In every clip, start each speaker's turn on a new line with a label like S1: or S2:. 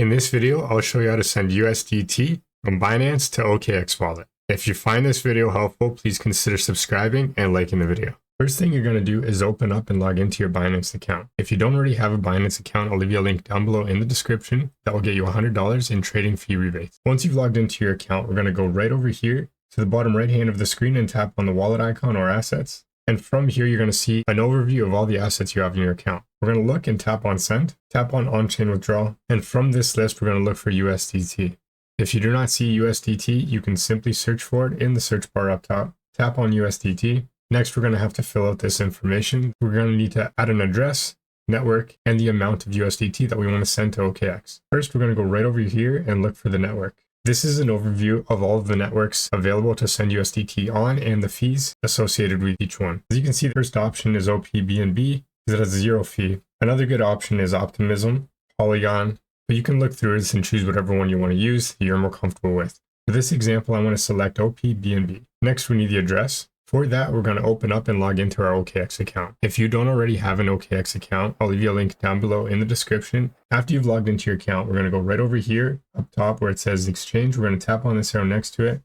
S1: In this video, I'll show you how to send USDT from Binance to OKX wallet. If you find this video helpful, please consider subscribing and liking the video. First thing you're going to do is open up and log into your Binance account. If you don't already have a Binance account, I'll leave you a link down below in the description that will get you $100 in trading fee rebates. Once you've logged into your account, we're going to go right over here to the bottom right hand of the screen and tap on the wallet icon or assets. And from here, you're going to see an overview of all the assets you have in your account. We're going to look and tap on send, tap on on-chain withdrawal, and from this list, we're going to look for USDT. If you do not see USDT, you can simply search for it in the search bar up top. Tap on USDT. Next, we're going to have to fill out this information. We're going to need to add an address, network, and the amount of USDT that we want to send to OKX. First, we're going to go right over here and look for the network. This is an overview of all of the networks available to send USDT on and the fees associated with each one. As you can see, the first option is OPBNB because it has a 0 fee. Another good option is Optimism, Polygon, but you can look through this and choose whatever one you want to use that you're more comfortable with. For this example, I want to select OPBNB. Next, we need the address. For that, we're going to open up and log into our OKX account. If you don't already have an OKX account, I'll leave you a link down below in the description. After you've logged into your account, we're going to go right over here up top where it says exchange. We're going to tap on this arrow next to it,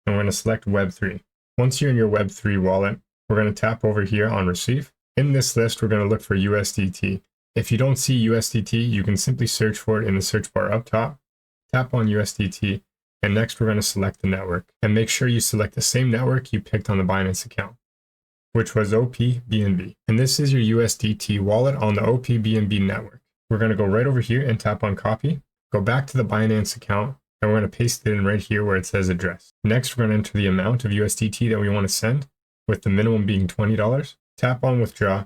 S1: and we're going to select Web3. Once you're in your Web3 wallet, we're going to tap over here on receive. In this list, we're going to look for USDT. If you don't see USDT, you can simply search for it in the search bar up top. Tap on USDT. And next, we're going to select the network and make sure you select the same network you picked on the Binance account, which was OPBNB. And this is your USDT wallet on the OPBNB network. We're going to go right over here and tap on copy, go back to the Binance account, and we're going to paste it in right here where it says address. Next, we're going to enter the amount of USDT that we want to send, with the minimum being $20. Tap on withdraw,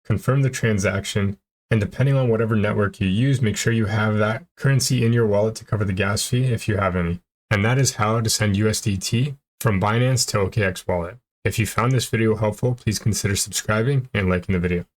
S1: confirm the transaction, and depending on whatever network you use, make sure you have that currency in your wallet to cover the gas fee if you have any. And that is how to send USDT from Binance to OKX wallet. If you found this video helpful, please consider subscribing and liking the video.